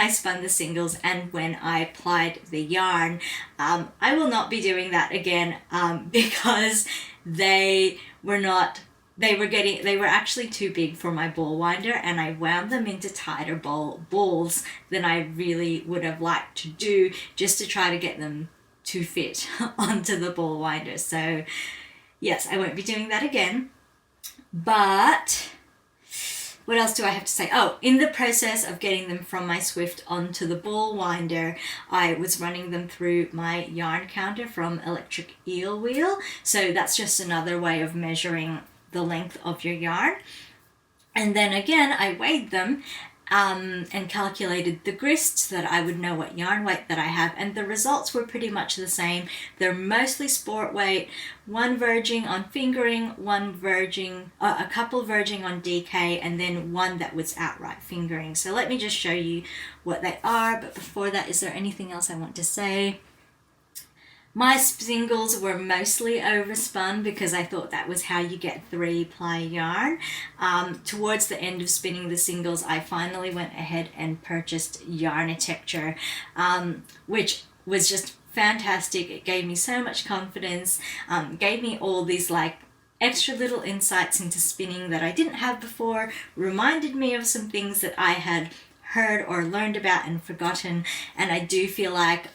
spun the singles and when I applied the yarn. I will not be doing that again because they were actually too big for my ball winder, and I wound them into tighter balls than I really would have liked to do, just to try to get them to fit onto the ball winder. So yes, I won't be doing that again. But what else do I have to say? Oh, in the process of getting them from my Swift onto the ball winder, I was running them through my yarn counter from Electric Eel Wheel. So that's just another way of measuring the length of your yarn. And then again, I weighed them and calculated the grist so that I would know what yarn weight that I have, and the results were pretty much the same. They're mostly sport weight, one verging on fingering, a couple verging on DK, and then one that was outright fingering. So let me just show you what they are, but before that, is there anything else I want to say? My singles were mostly overspun because I thought that was how you get 3-ply yarn. Towards the end of spinning the singles, I finally went ahead and purchased Yarnitecture, which was just fantastic. It gave me so much confidence, gave me all these extra little insights into spinning that I didn't have before, reminded me of some things that I had heard or learned about and forgotten, and I do feel like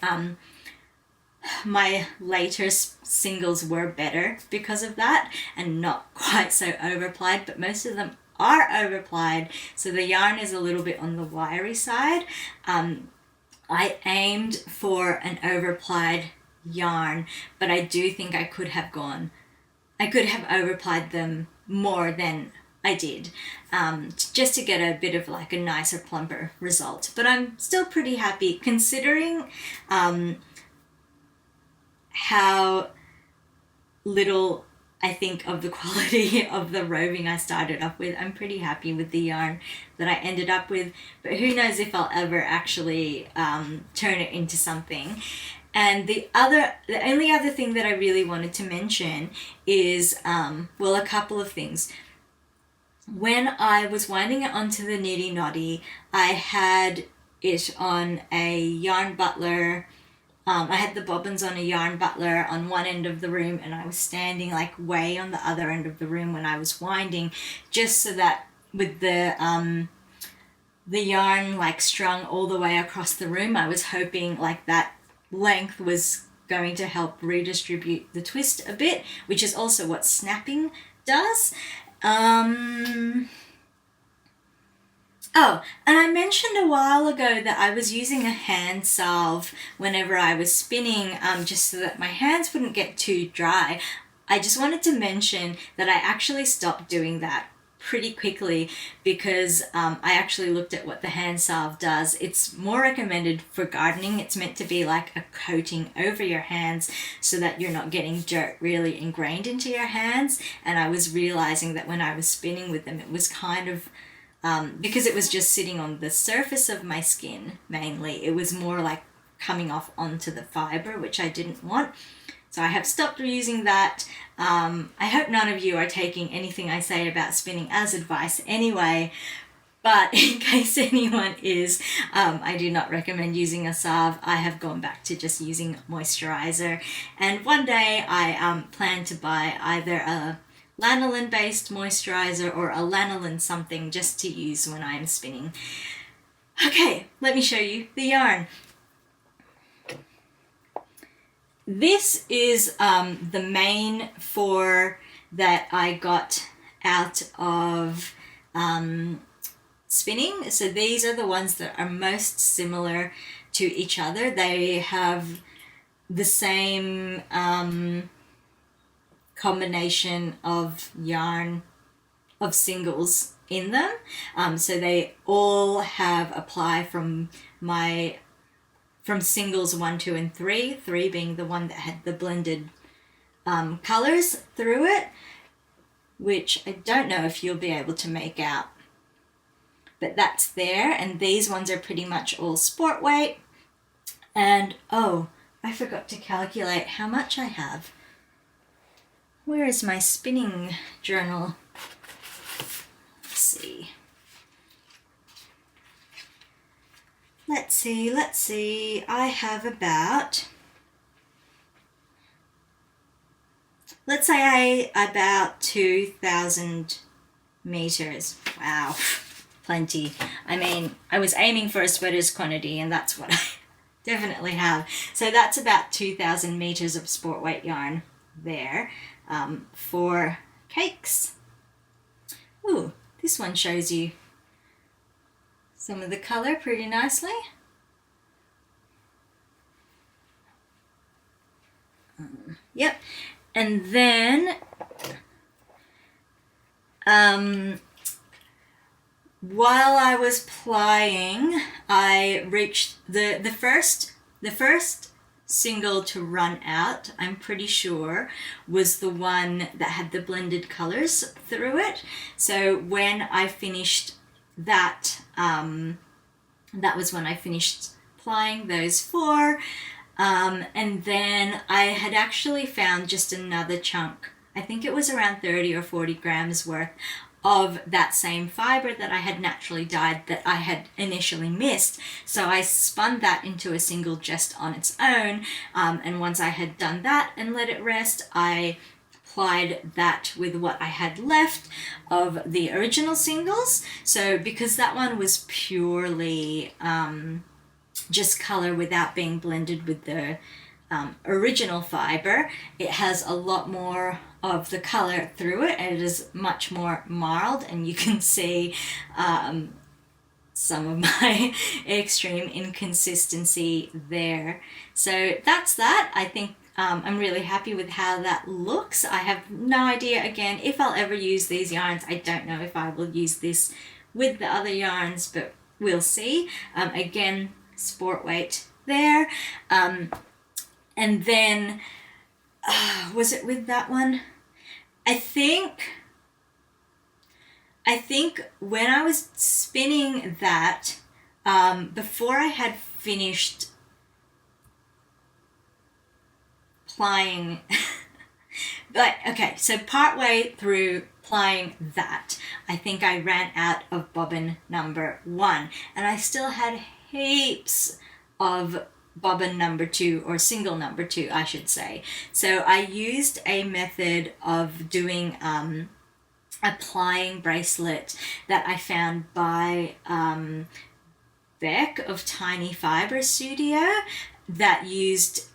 my later singles were better because of that and not quite so overplied, but most of them are overplied, so the yarn is a little bit on the wiry side. I aimed for an overplied yarn, but I do think I could have overplied them more than I did, just to get a bit of a nicer, plumper result. But I'm still pretty happy considering how little I think of the quality of the roving I started off with. I'm pretty happy with the yarn that I ended up with, but who knows if I'll ever actually turn it into something. And the only other thing that I really wanted to mention is, a couple of things. When I was winding it onto the niddy noddy, I had it on a yarn butler. I had the bobbins on a yarn butler on one end of the room, and I was standing way on the other end of the room when I was winding, just so that with the yarn strung all the way across the room, I was hoping that length was going to help redistribute the twist a bit, which is also what snapping does. Oh, and I mentioned a while ago that I was using a hand salve whenever I was spinning, just so that my hands wouldn't get too dry. I just wanted to mention that I actually stopped doing that pretty quickly because I actually looked at what the hand salve does. It's more recommended for gardening. It's meant to be like a coating over your hands so that you're not getting dirt really ingrained into your hands. And I was realizing that when I was spinning with them, it was kind of because it was just sitting on the surface of my skin mainly, it was more like coming off onto the fiber, which I didn't want. So I have stopped using that. I hope none of you are taking anything I say about spinning as advice anyway, but in case anyone is, I do not recommend using a salve. I have gone back to just using moisturizer, and one day I plan to buy either a lanolin based moisturizer or a lanolin something just to use when I'm spinning. Okay, let me show you the yarn. This is the main 4 that I got out of spinning. So these are the ones that are most similar to each other. They have the same combination of yarn, of singles in them. So they all have apply from singles 1, 2, and 3, 3 being the one that had the blended colors through it, which I don't know if you'll be able to make out, but that's there. And these ones are pretty much all sport weight. And oh, I forgot to calculate how much I have. Where is my spinning journal? Let's see. I have about, let's say about 2,000 meters. Wow, plenty. I mean, I was aiming for a sweater's quantity, and that's what I definitely have. So that's about 2,000 meters of sport weight yarn there. For cakes. Ooh, this one shows you some of the color pretty nicely. Yep. And then while I was plying, I reached the first single to run out, I'm pretty sure, was the one that had the blended colors through it. So when I finished that, that was when I finished plying those 4. And then I had actually found just another chunk. I think it was around 30 or 40 grams worth of that same fiber that I had naturally dyed that I had initially missed. So I spun that into a single just on its own. And once I had done that and let it rest, I applied that with what I had left of the original singles. So because that one was purely just color without being blended with the original fiber, it has a lot more of the color through it, and it is much more marled, and you can see some of my extreme inconsistency there. So that's that. I think I'm really happy with how that looks. I have no idea, again, if I'll ever use these yarns. I don't know if I will use this with the other yarns, but we'll see. Again, sport weight there. And then, was it with that one? I think when I was spinning that, before I had finished plying, but okay, so partway through plying that, I think I ran out of bobbin number 1, and I still had heaps of bobbin number 2, or single number 2, I should say. So I used a method of doing a plying bracelet that I found by Beck of Tiny Fiber Studio that used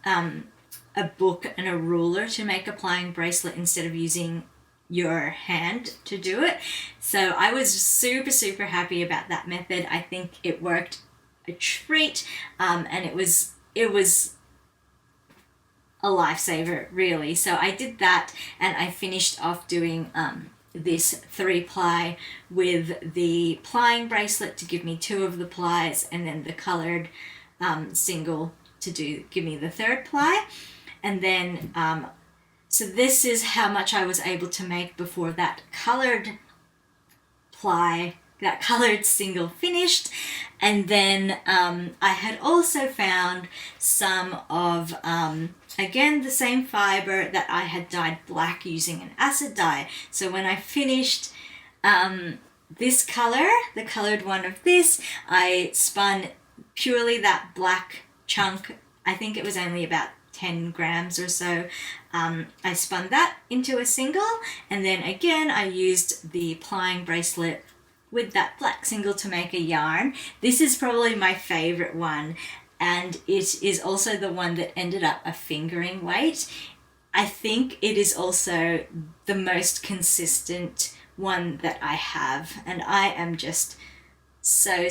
a book and a ruler to make applying bracelet instead of using your hand to do it. So I was super, super happy about that method. I think it worked a treat, and it was a lifesaver, really. So I did that, and I finished off doing this 3-ply with the plying bracelet to give me 2 of the plies, and then the colored single to give me the 3rd ply. And then so this is how much I was able to make before that colored single finished. And then I had also found some of again the same fiber that I had dyed black using an acid dye. So when I finished this color, the colored one of this, I spun purely that black chunk. I think it was only about 10 grams or so. I spun that into a single, and then again I used the plying bracelet with that black single to make a yarn. This is probably my favorite one, and it is also the one that ended up a fingering weight. I think it is also the most consistent one that I have, and I am just so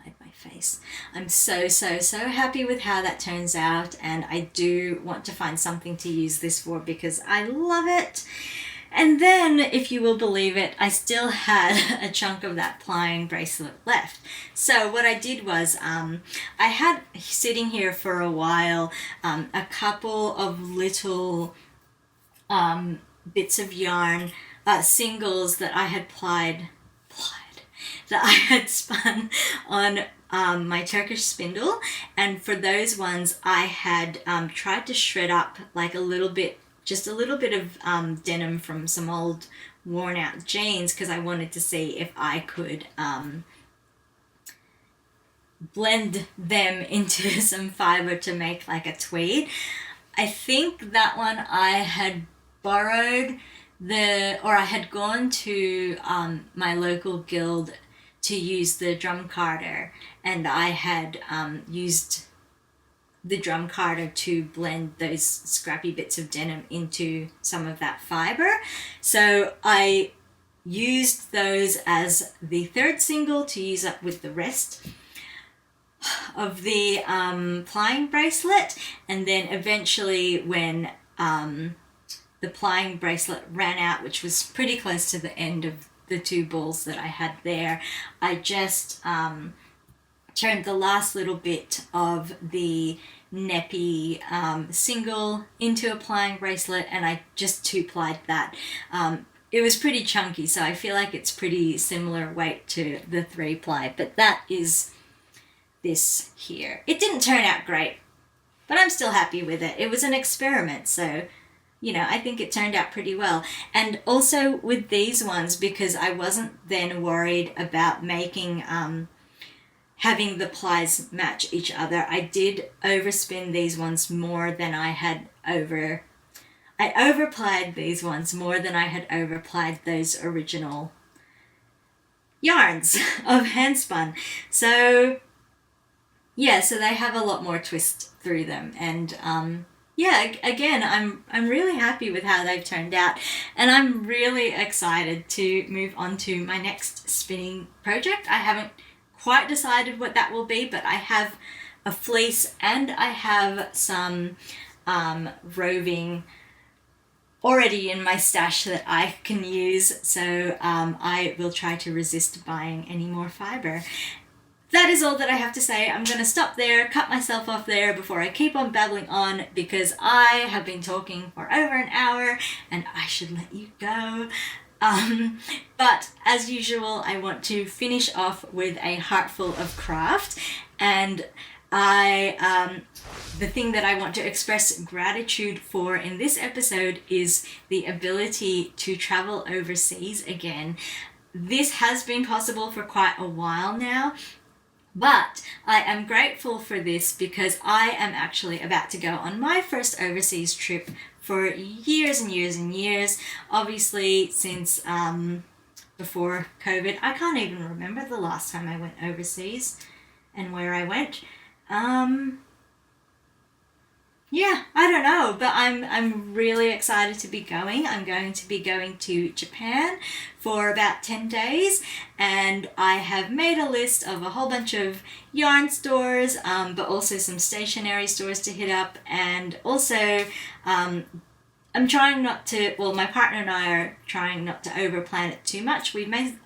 hide my face. I'm so happy with how that turns out, and I do want to find something to use this for because I love it. And then, if you will believe it, I still had a chunk of that plying bracelet left. So what I did was, I had sitting here for a while a couple of little bits of yarn, singles that I had that I had spun on my Turkish spindle. And for those ones, I had tried to shred up like just a little bit of denim from some old worn out jeans, because I wanted to see if I could blend them into some fiber to make like a tweed. I think that one I had borrowed I had gone to my local guild to use the drum carder, and I had used the drum carder to blend those scrappy bits of denim into some of that fiber. So I used those as the 3rd single to use up with the rest of the plying bracelet. And then eventually when the plying bracelet ran out, which was pretty close to the end of the 2 balls that I had there, I just turned the last little bit of the neppy single into a plying bracelet, and I just 2-plied that. It was pretty chunky, so I feel like it's pretty similar weight to the 3-ply, but that is this here. It didn't turn out great, but I'm still happy with it. It was an experiment, so I think it turned out pretty well. And also with these ones, because I wasn't then worried about making having the plies match each other, I did overspin these ones more than I had I overplied these ones more than I had overplied those original yarns of handspun. So yeah, so they have a lot more twist through them, and again, I'm really happy with how they've turned out, and I'm really excited to move on to my next spinning project. I haven't quite decided what that will be, but I have a fleece and I have some roving already in my stash that I can use, so I will try to resist buying any more fiber. That is all that I have to say. I'm going to stop there, cut myself off there before I keep on babbling on, because I have been talking for over an hour and I should let you go. But as usual, I want to finish off with a heartful of craft, and the thing that I want to express gratitude for in this episode is the ability to travel overseas again. This has been possible for quite a while now, but I am grateful for this because I am actually about to go on my first overseas trip for years and years and years. Obviously, since before COVID, I can't even remember the last time I went overseas and where I went. yeah, I don't know, but I'm really excited to be going. I'm going to be going to Japan for about 10 days, and I have made a list of a whole bunch of yarn stores, but also some stationery stores to hit up, and also I'm trying not to, well, my partner and I are trying not to overplan it too much. We've made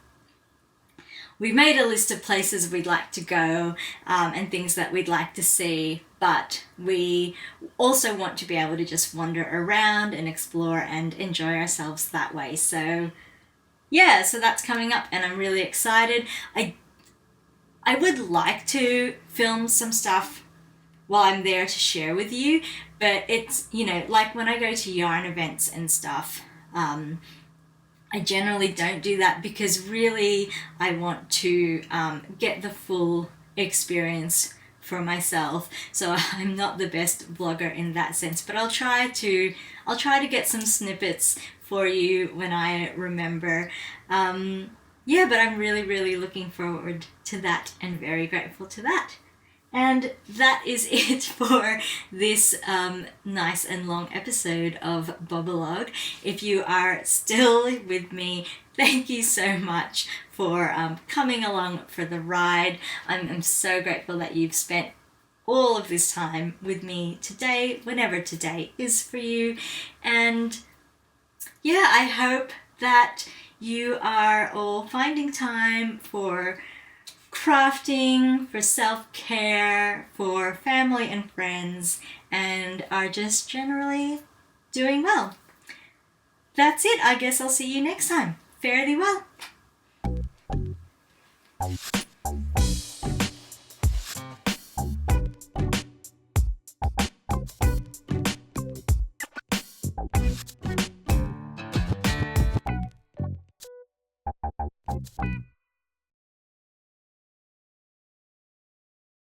a list of places we'd like to go, and things that we'd like to see, but we also want to be able to just wander around and explore and enjoy ourselves that way. So yeah, so that's coming up and I'm really excited. I would like to film some stuff while I'm there to share with you, but it's, you know, like when I go to yarn events and stuff, I generally don't do that because really I want to get the full experience for myself. So I'm not the best vlogger in that sense, but I'll try to get some snippets for you when I remember. Yeah, but I'm really looking forward to that and very grateful to that. And that is it for this nice and long episode of Bobolog. If you are still with me, thank you so much for coming along for the ride. I'm so grateful that you've spent all of this time with me today, whenever today is for you. And yeah, I hope that you are all finding time for crafting, for self-care, for family and friends, and are just generally doing well. That's it. I guess I'll see you next time. Fare thee well.